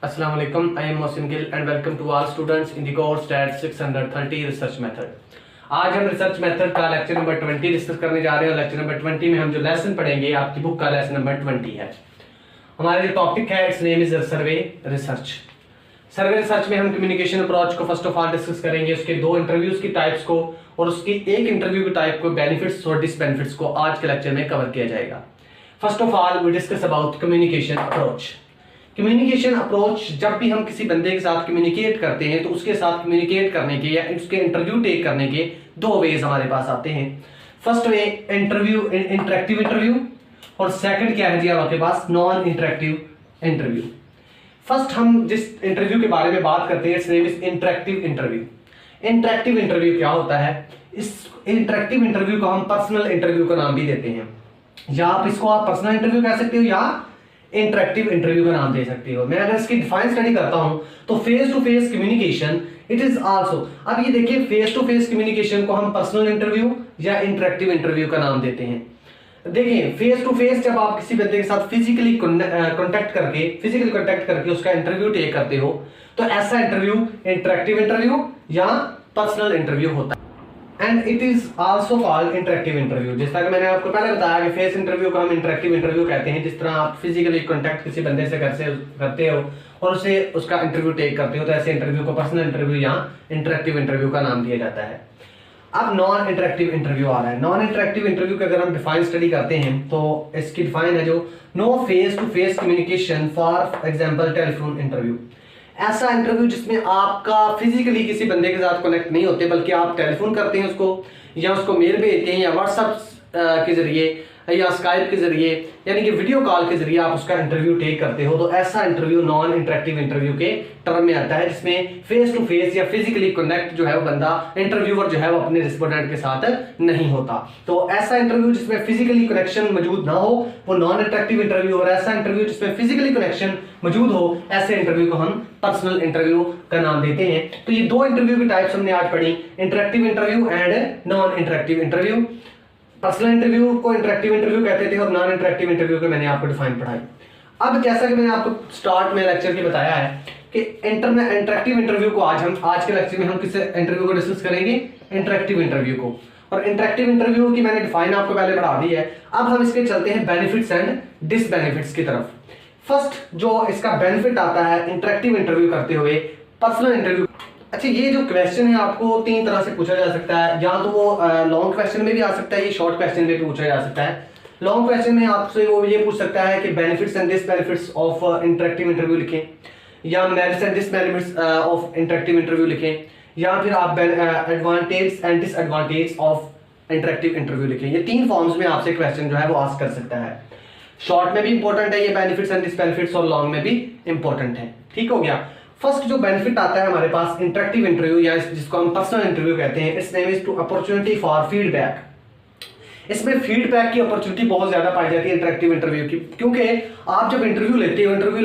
Assalamu alaikum. I am Mohsin Gill and welcome to all students in the course STAT 630 Research Method. आज हम research method का lecture number 20 discuss करने जा रहे हैं। Lecture number 20 में हम जो लेसन पढ़ेंगे आपकी बुक का लेसन नंबर 20 है। हमारा जो टॉपिक है it's name is survey research. Survey research में हम कम्युनिकेशन अप्रोच को फर्स्ट ऑफ ऑल डिस्कस करेंगे, उसके दो इंटरव्यूज की टाइप्स को और उसकी एक इंटरव्यू की टाइप को, बेनिफिट्स और डिसबेनिफिट्स को आज के लेक्चर में कवर किया जाएगा। First of all we discuss about communication approach. Communication approach, जब भी हम किसी बंदे के साथ कम्युनिकेट करते हैं तो उसके साथ कम्युनिकेट करने के या उसके इंटरव्यू टेक करने के दो वेज हमारे पास आते हैं। First way interview, interactive interview, और सेकंड क्या है जी आपके पास, नॉन इंटरेक्टिव इंटरव्यू। फर्स्ट हम जिस इंटरव्यू के बारे में बात करते हैं it's name is interactive interview. Interactive interview क्या होता है? इस इंटरेक्टिव इंटरव्यू को हम पर्सनल इंटरव्यू का नाम भी देते हैं, या आप इसको आप पर्सनल इंटरव्यू कह सकते हो या इंटरेक्टिव इंटरव्यू का नाम दे सकते हो। मैं अगर इसकी डिफाइन स्टडी करता हूं तो face to face communication it is also, अब ये देखिए फेस टू फेस कम्युनिकेशन को हम पर्सनल इंटरव्यू या इंटरेक्टिव इंटरव्यू का नाम देते हैं। देखिए फेस टू फेस जब आप किसी बंदे के साथ फिजिकली कांटेक्ट करके उसका इंटरव्यू टेक करते हो तो ऐसा इंटरव्यू इंटरेक्टिव इंटरव्यू या पर्सनल इंटरव्यू होता है। And it is also called interactive interview. जिस तरह मैंने आपको पहले बताया कि फेस इंटरव्यू को हम इंटरेक्टिव इंटरव्यू कहते हैं, जिस तरह आप फिजिकली कांटेक्ट किसी बंदे से करते हो और उसे उसका इंटरव्यू टेक करते हो तो ऐसे इंटरव्यू को पर्सनल इंटरव्यू या इंटरेक्टिव इंटरव्यू का नाम दिया जाता है। अब नॉन इंटरेक्टिव इंटरव्यू आ रहा है। नॉन इंटरेक्टिव इंटरव्यू का अगर हम डिफाइन स्टडी करते हैं तो इसकी डिफाइन है जो no face to face communication, for example telephone interview. ऐसा इंटरव्यू जिसमें आपका फिजिकली किसी बंदे के साथ कनेक्ट नहीं होते बल्कि आप टेलीफोन करते हैं उसको, या उसको मेल भेजते हैं, या व्हाट्सएप के जरिए या स्काइप के जरिए, यानी कि वीडियो कॉल के जरिए आप उसका इंटरव्यू टेक करते हो, तो ऐसा इंटरव्यू नॉन इंटरेक्टिव इंटरव्यू के टर्म में आता है, जिसमें फेस टू फेस या फिजिकली कनेक्ट जो है वो बंदा इंटरव्यूअर जो है वो अपने रिस्पोंडेंट के साथ नहीं होता। तो ऐसा इंटरव्यू जिसमें फिजिकली कनेक्शन मौजूद ना हो वो नॉन इंटरेक्टिव इंटरव्यू, और ऐसा इंटरव्यू जिसमें फिजिकली कनेक्शन मौजूद हो ऐसे इंटरव्यू को हम पर्सनल इंटरव्यू का नाम देते हैं। तो ये दो इंटरव्यू की टाइप्स हमने आज पढ़ी, interactive interview and non interactive interview. Personal interview को इंटरेक्टिव इंटरव्यू कहते थे और नॉन इंटरेक्टिव इंटरव्यू को मैंने आपको डिफाइन पढ़ाई। अब जैसा कि मैंने आपको स्टार्ट में लेक्चर के बताया है कि इंटरेक्टिव इंटरव्यू को आज के लेक्चर में हम किस इंटरव्यू को डिस्कस करेंगे, इंटरेक्टिव इंटरव्यू को। और इंटरेक्टिव इंटरव्यू की मैंने डिफाइन आपको पहले पढ़ा दी है। अब हम इसके चलते हैं बेनिफिट्स एंड डिसबेनिफिट्स की तरफ। फर्स्ट जो इसका बेनिफिट आता है इंटरेक्टिव इंटरव्यू करते हुए पर्सनल इंटरव्यू। अच्छा, ये जो क्वेश्चन है आपको तीन तरह से पूछा जा सकता है, या तो वो लॉन्ग क्वेश्चन में भी आ सकता है, ये शॉर्ट क्वेश्चन में भी पूछा जा सकता है। लॉन्ग क्वेश्चन में आपसे वो ये पूछ सकता है कि benefits and disbenefits of interactive interview लिखें, या merits and disbenefits of interactive interview लिखें, या फिर आप advantage and disadvantage of interactive interview लिखें। ये तीन फॉर्म्स में आपसे क्वेश्चन जो है वो आस्क कर सकता है। शॉर्ट में भी इंपॉर्टेंट है ये बेनिफिट्स एंड डिसबेनिफिट्स, और लॉन्ग में भी इंपॉर्टेंट है। ठीक हो गया। फर्स्ट जो बेनिफिट आता है हमारे पास इंटरेक्टिव इंटरव्यू या जिसको हम पर्सनल इंटरव्यू कहते हैं, it's name is to opportunity for feedback. इसमें फीडबैक की अपॉर्चुनिटी बहुत ज्यादा पाई जाती है इंटरेक्टिव इंटरव्यू की, क्योंकि आप जब इंटरव्यू लेते हो, इंटरव्यू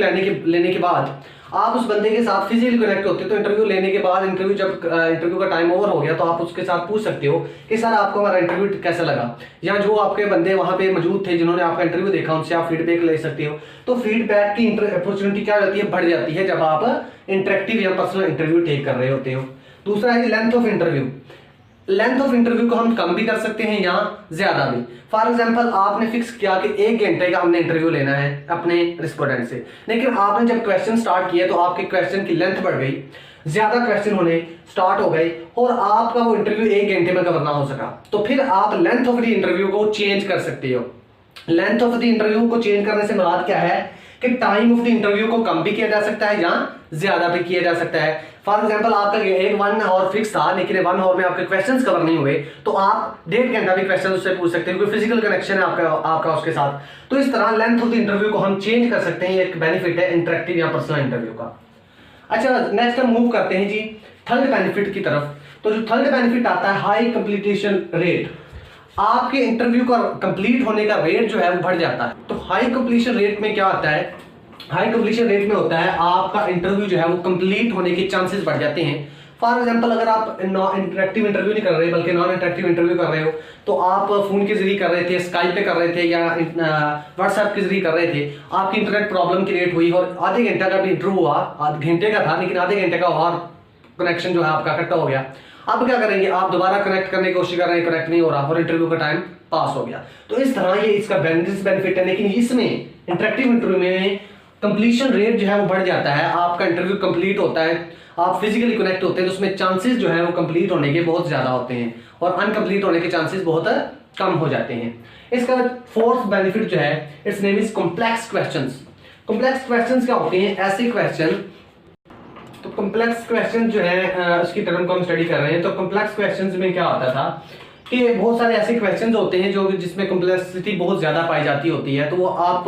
लेने के बाद आप उस बंदे के साथ फिजिकली कनेक्ट होते हो, तो इंटरव्यू लेने के बाद जब इंटरव्यू का टाइम ओवर हो गया तो आप उसके साथ पूछ सकते हो कि सर आपको हमारा इंटरव्यू कैसा लगा, या जो आपके बंदे वहां पे मौजूद थे जिन्होंने आपका इंटरव्यू देखा उनसे आप फीडबैक ले सकते हो। तो फीडबैक की अपॉर्चुनिटी क्या हो जाती है, बढ़ जाती है जब आप इंटरेक्टिव या पर्सनल इंटरव्यू टेक कर रहे होते हो। दूसरा है length of interview. Length of interview को हम कम भी कर सकते हैं या ज्यादा भी। फॉर एग्जांपल आपने फिक्स किया कि 1 घंटे का हमने इंटरव्यू लेना है अपने रिस्पोंडेंट से, लेकिन आपने जब क्वेश्चन स्टार्ट किया तो आपके क्वेश्चन की लेंथ बढ़ गई, ज्यादा क्वेश्चन होने स्टार्ट हो गए और आपका वो इंटरव्यू 1 घंटे में कवर ना हो सका, तो फिर आप लेंथ ऑफ द इंटरव्यू को चेंज कर सकते हो। लेंथ ऑफ द इंटरव्यू को चेंज करने से मुराद क्या है कि टाइम ऑफ द इंटरव्यू को कम भी किया जा सकता है या ज्यादा भी किया जा सकता है। फॉर एग्जांपल आपका 1 आवर फिक्स था, लेकिन 1 आवर में आपके क्वेश्चंस कवर नहीं हुए, तो आप 1.5 घंटा भी क्वेश्चन उससे पूछ सकते हैं, कोई फिजिकल कनेक्शन है आपका उसके साथ। तो इस तरह लेंथ ऑफ द इंटरव्यू को हम चेंज कर सकते हैं, ये एक बेनिफिट है इंटरेक्टिव या पर्सनल इंटरव्यू का। अच्छा, नेक्स्ट हम मूव करते हैं जी थर्ड बेनिफिट की तरफ। तो जो थर्ड बेनिफिट आता है हाई कंप्लीटेशन रेट। आपके इंटरव्यू का कंप्लीट होने का रेट जो है वो बढ़ जाता है। तो हाई कंप्लीशन रेट में क्या आता है, हाई कंप्लीशन रेट में होता है आपका इंटरव्यू जो है वो कंप्लीट होने के चांसेस बढ़ जाते हैं। फॉर एग्जाम्पल अगर आप इंटरेक्टिव इंटरव्यू नहीं कर रहे बल्कि नॉन इंटरेक्टिव इंटरव्यू कर रहे हो, तो आप फोन के जरिए कर रहे थे, स्काइप पे कर रहे थे या व्हाट्सएप के जरिए कर रहे थे, आपकी इंटरनेट प्रॉब्लम क्रिएट हुई और आधे घंटे का भी इंटरव्यू हुआ, आधे घंटे का था लेकिन आधे घंटे का और कनेक्शन जो है आपका कट्टा हो गया। अब क्या करेंगे, आप दोबारा कनेक्ट करने की कोशिश कर रहे हैं, कनेक्ट नहीं हो रहा और इंटरव्यू का टाइम पास हो गया। तो इस तरह ये इसका बेनिफिट है। लेकिन इसमें इंटरेक्टिव इंटरव्यू में कंप्लीशन रेट जो है वो बढ़ जाता है, आपका इंटरव्यू कंप्लीट होता है, आप फिजिकली कनेक्ट होते हैं तो उसमें चांसेस जो है वो कंप्लीट होने के बहुत ज्यादा होते हैं और अनकंप्लीट होने के चांसेस बहुत कम हो जाते हैं। इसका फोर्थ बेनिफिट जो है, it's name is complex questions. Complex questions क्या होते हैं, ऐसे क्वेश्चन। तो कॉम्प्लेक्स क्वेश्चन जो है उसकी टर्म को हम स्टडी कर रहे हैं। तो कॉम्प्लेक्स क्वेश्चंस में क्या होता था कि बहुत सारे ऐसे क्वेश्चंस होते हैं जो जिसमें कॉम्प्लेक्सिटी बहुत ज़्यादा पाई जाती होती है, तो वो आप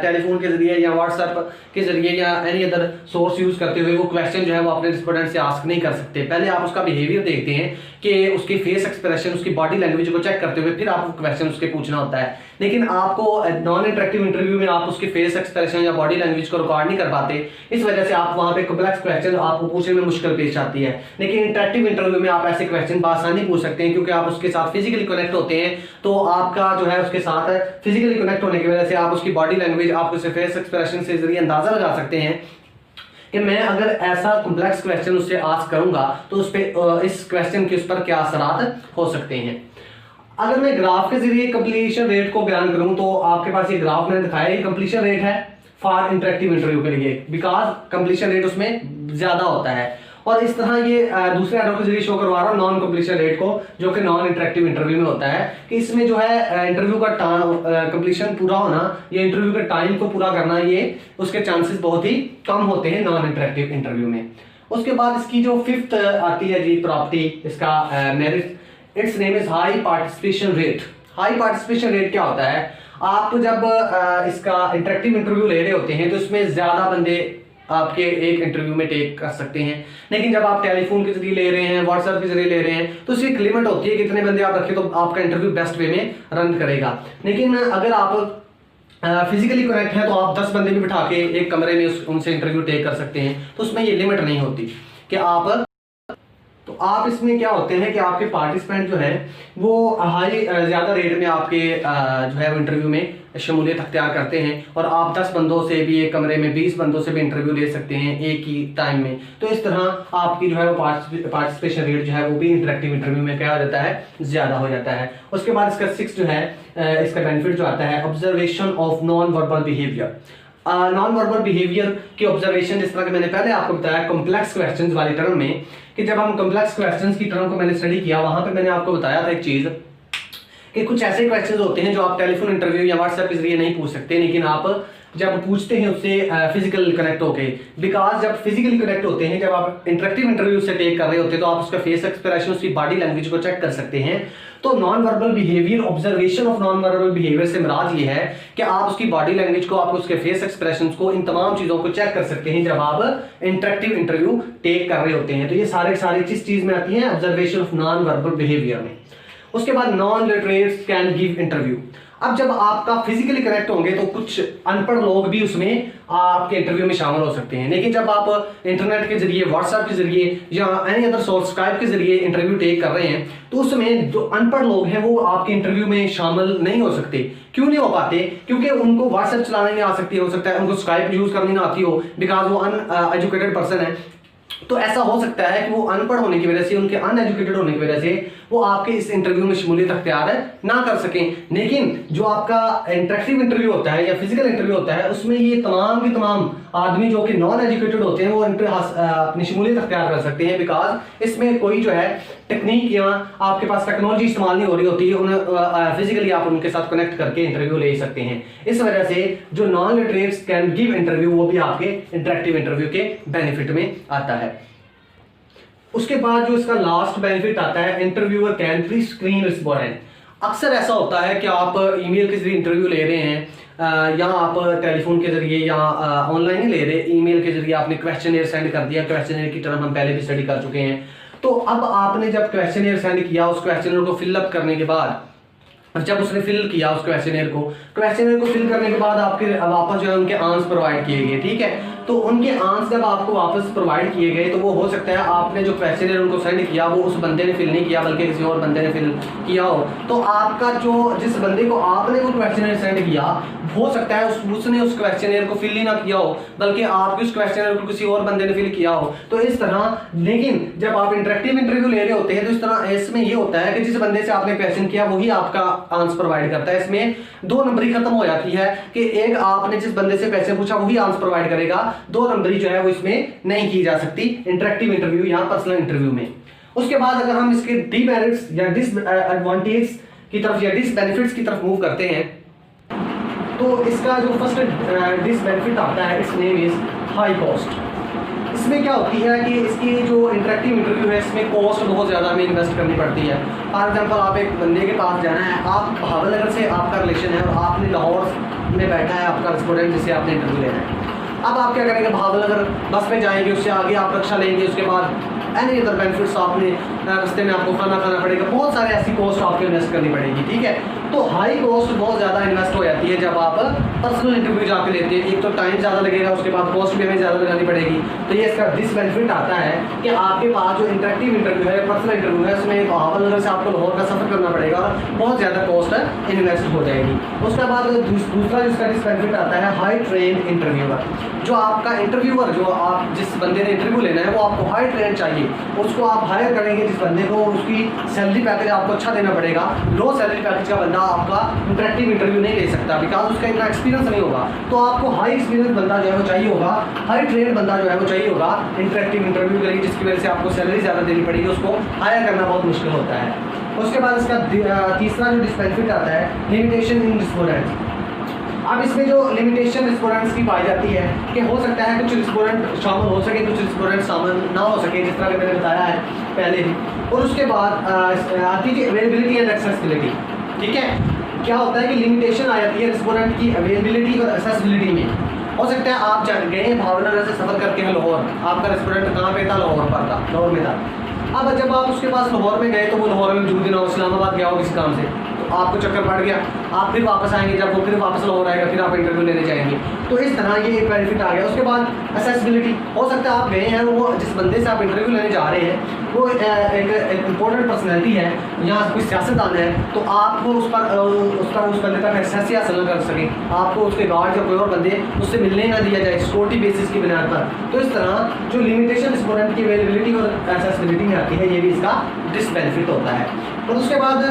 टेलीफोन के जरिए या व्हाट्सएप के जरिए या एनी अदर सोर्स यूज़ करते हुए वो क्वेश्चन जो है वो अपने रिस्पोंडेंट से आस्क नहीं कर सकते। पहले आप उसका बिहेवियर देखते हैं कि उसकी फेस एक्सप्रेशन, उसकी बॉडी लैंग्वेज को चेक करते हुए फिर आपको क्वेश्चन उसके पूछना होता है। लेकिन आपको नॉन इंटरेक्टिव इंटरव्यू में आप उसके फेस एक्सप्रेशन या बॉडी लैंग्वेज को रिकॉर्ड नहीं कर पाते, इस वजह से आप वहाँ पे कॉम्प्लेक्स क्वेश्चन आपको पूछने में मुश्किल पेश आती है। लेकिन इंटरेक्टिव इंटरव्यू में आप ऐसे क्वेश्चन आसानी पूछ सकते हैं क्योंकि आप उसके साथ फिजिकली कनेक्ट होते हैं, तो आपका जो है उसके साथ फिजिकली कनेक्ट होने की वजह से आप उसकी बॉडी लैंग्वेज, आप उसके फेस एक्सप्रेशन से जरिए अंदाजा लगा सकते हैं कि मैं अगर ऐसा कॉम्प्लेक्स क्वेश्चन उससे आस्क करूंगा तो उस पे इस क्वेश्चन के उस पर क्या असरात हो सकते हैं। अगर मैं ग्राफ के जरिए कंप्लीशन रेट को बयान करूं तो आपके पास ये ग्राफ मैंने दिखाया, ये कंप्लीशन रेट है फॉर इंटरेक्टिव इंटरव्यू के लिए, बिकॉज कंप्लीशन रेट उसमें ज्यादा होता है। और इस तरह ये दूसरे एरो के जरिए शो करवा रहा हूं नॉन कंप्लीशन रेट को, जो कि नॉन इंटरेक्टिव इंटरव्यू में होता है कि इसमें जो है इंटरव्यू का कंप्लीशन पूरा होना या इंटरव्यू के टाइम को पूरा करना, ये उसके चांसेस बहुत ही कम होते हैं नॉन इंटरेक्टिव इंटरव्यू में। उसके बाद इसकी जो फिफ्थ आती है जी प्रॉपर्टी, इसका merit, it's name is high participation rate. High participation rate क्या होता है, आप जब इसका इंटरेक्टिव इंटरव्यू ले रहे होते हैं तो इसमें ज्यादा बंदे आपके एक इंटरव्यू में टेक कर सकते हैं। लेकिन जब आप टेलीफोन के जरिए ले रहे हैं, व्हाट्सएप के जरिए ले रहे हैं, तो उसकी एक लिमिट होती है कितने बंदे आप रखें तो आपका इंटरव्यू बेस्ट वे में रन करेगा। लेकिन अगर आप फिजिकली कनेक्ट है तो आप 10 बंदे भी बिठा के एक कमरे में उनसे इंटरव्यू टेक कर सकते हैं, तो उसमें ये लिमिट नहीं होती कि आप। तो आप इसमें क्या होते हैं कि आपके पार्टिसिपेंट जो है वो हाई ज्यादा रेट में आपके जो है वो इंटरव्यू में शमूलियत अख्तियार करते हैं और आप 10 बंदों से भी एक कमरे में 20 बंदों से भी इंटरव्यू ले सकते हैं एक ही टाइम में। तो इस तरह आपकी जो है वो पार्टिसिपेशन रेट जो है वो भी इंटरेक्टिव इंटरव्यू में क्या हो जाता है, ज्यादा हो जाता है। उसके बाद इसका 6 जो है इसका बेनिफिट जो आता है, observation of non verbal behaviour. Non verbal behaviour की ऑब्जर्वेशन, जिस तरह कि मैंने पहले आपको बताया कॉम्प्लेक्स क्वेश्चंस वाली टर्म में, कि जब हम कॉम्प्लेक्स क्वेश्चंस की टर्म को मैंने स्टडी किया, वहां पे मैंने आपको बताया था एक चीज कि कुछ ऐसे क्वेश्चंस होते हैं जो आप टेलीफोन इंटरव्यू या व्हाट्सएप के जरिए नहीं पूछ सकते, लेकिन आप जब पूछते हैं उससे फिजिकल कनेक्ट होके, बिकॉज जब फिजिकली कनेक्ट होते हैं, जब आप इंटरेक्टिव इंटरव्यू से टेक कर रहे होते हैं तो आप उसका फेस एक्सप्रेशन, उसकी बॉडी लैंग्वेज को चेक कर सकते हैं। तो non verbal behaviour, observation of non verbal behaviour से मुराद ये है कि आप उसकी बॉडी लैंग्वेज को, आप उसके फेस एक्सप्रेशंस को, इन तमाम चीजों को चेक कर सकते हैं जब आप इंटरेक्टिव इंटरव्यू टेक कर रहे होते हैं। तो ये सारी चीज में आती है observation of non verbal behaviour में। उसके बाद non literates can give interview. अब जब आपका फिजिकली कनेक्ट होंगे तो कुछ अनपढ़ लोग भी उसमें आपके इंटरव्यू में शामिल हो सकते हैं, लेकिन जब आप इंटरनेट के जरिए, व्हाट्सएप के जरिए या एनी अदर सोर्स, स्काइप के जरिए इंटरव्यू टेक कर रहे हैं, तो उसमें जो अनपढ़ लोग हैं वो आपके इंटरव्यू में शामिल नहीं हो सकते। क्यों नहीं हो पाते? क्योंकि उनको व्हाट्सएप चलाने नहीं आ सकती, हो सकता है उनको स्काइप यूज करनी ना आती हो, बिकॉज वो अनएजुकेटेड पर्सन है। तो ऐसा हो सकता है कि वो अनपढ़ होने की वजह से, उनके अनएजुकेटेड होने की वजह से वो आपके इस इंटरव्यू में शमूलियत अख्तियार ना कर सकें। लेकिन जो आपका इंटरेक्टिव इंटरव्यू होता है या फिजिकल इंटरव्यू होता है, उसमें ये तमाम के तमाम आदमी जो कि नॉन एजुकेटेड होते हैं वो अपनी शमूलियत अख्तियार कर सकते हैं, बिकॉज इसमें कोई जो है टेक्निक या आपके पास टेक्नोलॉजी इस्तेमाल नहीं हो रही होती है, उन्हें फिजिकली आप उनके साथ कनेक्ट करके इंटरव्यू ले सकते हैं। इस वजह से जो non literates can give interview वो भी आपके इंटरेक्टिव इंटरव्यू के बेनिफिट में आता है। उसके बाद जो इसका लास्ट बेनिफिट आता है, interviewer can pre screen respondent. अक्सर ऐसा होता है कि आप ईमेल के जरिए इंटरव्यू ले रहे हैं या आप टेलीफोन के जरिए या ऑनलाइन ही ले रहे, ईमेल के जरिए आपने क्वेश्चनर सेंड कर दिया। क्वेश्चनर की टर्म हम पहले भी स्टडी कर चुके हैं। तो अब आपने जब क्वेश्चनर सेंड किया, उस क्वेश्चनर को फिलअप करने के बाद, जब उसने फिल किया उस क्वेश्चनर को फिल करने के बाद आपके वापस जो है उनके आंसर प्रोवाइड किए गए, ठीक है। तो उनके आंसर जब आपको वापस प्रोवाइड किए गए तो वो हो सकता है आपने जो क्वेश्चन उनको सेंड किया वो उस बंदे ने फिल नहीं किया बल्कि किसी और बंदे ने फिल किया हो। तो आपका जो जिस बंदे को आपने वो क्वेश्चन सेंड किया हो सकता है उसने उस क्वेश्चन को फिल ही ना किया हो बल्कि आपके उस क्वेश्चन को किसी और बंदे ने फिल किया हो। तो इस तरह, लेकिन जब आप इंटरेक्टिव इंटरव्यू ले रहे होते हैं तो इस तरह इसमें ये होता है कि जिस बंदे से आपने क्वेश्चन किया वही आपका आंसर प्रोवाइड करता है। इसमें 2 नंबरी खत्म हो जाती है कि एक आपने जिस बंदे से क्वेश्चन पूछा वही आंसर प्रोवाइड करेगा, 2 नंबरी जो है वो इसमें नहीं की जा सकती इंटरेक्टिव इंटरव्यू या पर्सनल इंटरव्यू में। उसके बाद अगर हम इसके डीमेरिट्स या डिसएडवांटेज की तरफ या डिसबेनिफिट्स की तरफ मूव करते हैं तो इसका जो फर्स्ट डिसबेनिफिट आता है it's name is high cost. इसमें क्या होती है कि इसकी जो इंटरेक्टिव इंटरव्यू है इसमें कॉस्ट बहुत ज़्यादा हमें इन्वेस्ट करनी पड़ती है। फॉर एग्जांपल आप एक बंदे के पास जाना है, आप भावनगर से आपका रिलेशन है और आपने लाहौर में बैठा है आपका रेस्टोरेंट जिसे आपने इंटरव्यू लेना है। अब आप क्या करेंगे, भावनगर बस में जाएंगे, उससे आगे आप रक्षा लेंगे, उसके बाद एनी अदर बेनिफिट्स आपने रास्ते में आपको खाना खाना पड़ेगा, बहुत सारे ऐसी कॉस्ट आपको इन्वेस्ट करनी पड़ेगी। ठीक है, तो हाई कॉस्ट बहुत ज़्यादा इन्वेस्ट हो जाती है जब आप पर्सनल इंटरव्यू जाके लेते हैं। एक तो टाइम ज़्यादा लगेगा, उसके बाद कॉस्ट भी हमें ज़्यादा लगानी पड़ेगी। तो ये इसका डिसबेनिफिट आता है कि आपके पास जो इंटरेक्टिव इंटरव्यू है, पर्सनल इंटरव्यू है, उसमें भावनगर से आपको लाहौर का सफ़र करना पड़ेगा और बहुत ज़्यादा कॉस्ट इन्वेस्ट हो जाएगी। उसके बाद दूसरा जिसका डिसबेनिफिट आता है हाई ट्रेन इंटरव्यूअर। जो आपका इंटरव्यूअर, जो आप जिस बंदे ने इंटरव्यू लेना है वो आपको हाई ट्रेन चाहिए, उसको आप हायर करेंगे जिस बंदे को, उसकी सैलरी पैकेज आपको अच्छा देना पड़ेगा। लो सैलरी पैकेज का बंदा आपका इंटरेक्टिव इंटरव्यू नहीं ले सकता बिकॉज उसका इतना एक्सपीरियंस नहीं होगा। तो आपको हाई एक्सपीरियंस बंदा जो है वो चाहिए होगा, हाई ट्रेन बंदा जो है वो चाहिए होगा इंटरेक्टिव इंटरव्यू के लिए, जिसकी वजह से आपको सैलरी ज़्यादा देनी पड़ेगी, उसको हायर करना बहुत मुश्किल होता है। उसके बाद इसका तीसरा जो डिसबेनिफिट आता है लिमिटेशन इन रिस्पोंडेंट्स। अब इसमें जो लिमिटेशन रिस्पोंडेंट्स की पाई जाती है कि हो सकता है कुछ रिस्पोंडेंट शामिल हो सके, कुछ रिस्पोंडेंट शामिल ना हो सके, जिस तरह के मैंने बताया है पहले भी। और उसके बाद आती है अवेलेबिलिटी एंड एक्सेसिबिलिटी। ठीक है, क्या होता है कि लिमिटेशन आ जाती है रिस्पोंडेंट की अवेलेबिलिटी और एक्सेसिबिलिटी में। हो सकता है आप गए भावनगर से सफ़र करके लाहौर, आपका रेस्टोरेंट कहाँ पे था, लाहौर पर था, लाहौर में था। अब जब आप उसके पास लाहौर में गए तो वो लाहौर में मौजूद ना हो, इस्लामाबाद गया हो किसी काम से, तो आपको चक्कर पड़ गया, आप फिर वापस आएंगे, जब वो फिर वापस लाहौर आएगा फिर आप इंटरव्यू लेने जाएंगे। तो इस तरह ये एक बेनिफिट आ गया। उसके बाद एक्सेसिबिलिटी, हो सकता है आप गए हैं, वो जिस बंदे से आप इंटरव्यू लेने जा रहे हैं वो एक इम्पोर्टेंट पर्सनैलिटी है या कोई सियासतदान है, तो आपको उस बंदे तक एक्सेस हासिल न कर सके, आपको उसके गार्ड या कोई और बंदे उससे मिलने ना दिया जाए सिक्योरिटी बेसिस की बुनियाद पर। तो इस तरह जो लिमिटेशन रिस्पोंडेंट की अवेलेबिलिटी और एक्सेसिबिलिटी में आती है, ये भी इसका डिसबेनिफिट होता है। और उसके बाद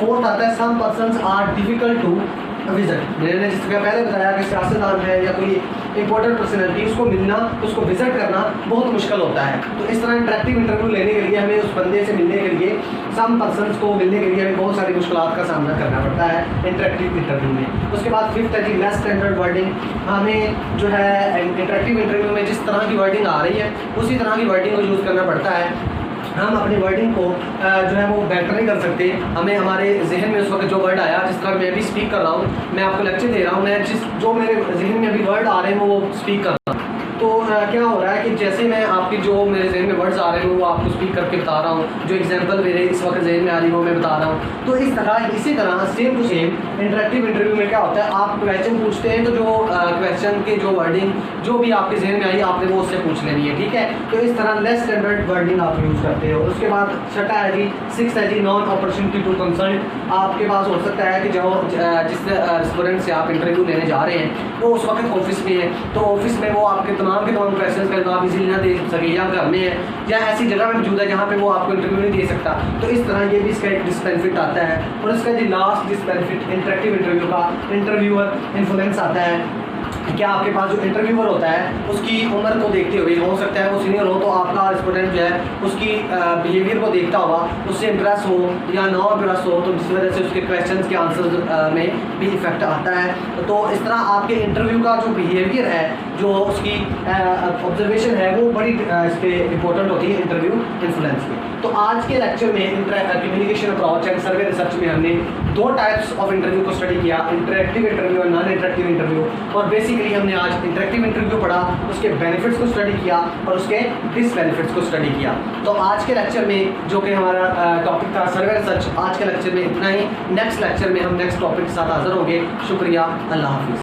फोर्थ आता है some persons are difficult to visit. मैंने जिस जगह पहले बताया कि सियासतदान है या कोई इंपॉर्टेंट पर्सनैलिटी, उसको मिलना, उसको विजिट करना बहुत मुश्किल होता है। तो इस तरह इंटरेक्टिव इंटरव्यू लेने के लिए हमें उस बंदे से मिलने के लिए, सम पर्सन्स को मिलने के लिए हमें बहुत सारी मुश्किलात का सामना करना पड़ता है इंटरेक्टिव इंटरव्यू में। उसके बाद फिफ्थ है जी लेस स्टैंडर्ड वर्डिंग। हमें जो है इंटरेक्टिव इंटरव्यू में जिस तरह की वर्डिंग आ रही है उसी तरह की वर्डिंग को यूज़ करना पड़ता है। हम अपनी वर्डिंग को जो है वो बेटर नहीं कर सकते, हमें हमारे जहन में उस वक्त जो वर्ड आया, जिस तरह मैं अभी स्पीक कर रहा हूँ, मैं आपको लेक्चर दे रहा हूँ, मैं जो मेरे जहन में अभी वर्ड आ रहे हैं वो स्पीक कर रहा हूँ। तो क्या हो रहा है कि जैसे मैं आपकी जो मेरे जहन में वर्ड्स आ रहे हैं वो आपको स्पीक करके बता रहा हूँ, जो एग्जांपल मेरे इस वक्त जहन में आ रही है वो मैं बता रहा हूँ। तो इस तरह same to same interactive interview में क्या होता है, आप क्वेश्चन पूछते हैं तो जो क्वेश्चन के जो वर्डिंग जो भी आपके जहन में आई आपने वो उससे पूछ लेनी है। ठीक है, तो इस तरह लेस स्टैंडर्ड वर्डिंग आप यूज़ करते हो। उसके बाद छठा है जी, सिक्स है जी नॉन अपॉर्चुनिटी टू कंसल्ट। आपके पास हो सकता है कि जो जिस रेस्टोरेंट से आप इंटरव्यू लेने जा रहे हैं वो उस वक्त ऑफिस में है, तो ऑफिस में वो आपके तमाम के तमाम क्वेश्चन का जवाब इजीली ना दे सके, या घर में है या ऐसी जगह में मौजूद है जहाँ पे वो आपको इंटरव्यू नहीं दे सकता। तो इस तरह ये भी इसका एक डिसबेनिफिट आता है। और इसका जी लास्ट डिसबेनिफिट इंटरेक्टिव इंटरव्यू का इंटरव्यूअर इन्फ्लुएंस आता है। क्या आपके पास जो इंटरव्यूअर होता है उसकी उम्र को देखते हुए, हो सकता है वो सीनियर हो तो आपका स्टूडेंट जो है उसकी बिहेवियर को देखता होगा, उससे इम्प्रेस हो या ना इम्प्रेस हो, तो जिस वजह से उसके क्वेश्चंस के आंसर में भी इफेक्ट आता है। तो इस तरह आपके इंटरव्यू का जो बिहेवियर है, जो उसकी ऑब्जर्वेशन है, वो बड़ी इस पर इम्पोर्टेंट होती है इंटरव्यू इन्फ्लुएंस में। तो आज के लेक्चर में communication approach and survey research में हमने दो टाइप्स ऑफ इंटरव्यू को स्टडी किया, इंटरेक्टिव इंटरव्यू और नॉन इंटरेक्टिव इंटरव्यू। और बेसिकली हमने आज इंटरेक्टिव इंटरव्यू पढ़ा, उसके बेनिफिट्स को स्टडी किया और उसके डिसबेनिफिट्स को स्टडी किया। तो आज के लेक्चर में जो कि हमारा टॉपिक था सर्वे रिसर्च, आज के लेक्चर में इतना ही। नेक्स्ट लेक्चर में हम नेक्स्ट टॉपिक के साथ हाजिर होंगे। शुक्रिया, अल्लाह हाफिज़।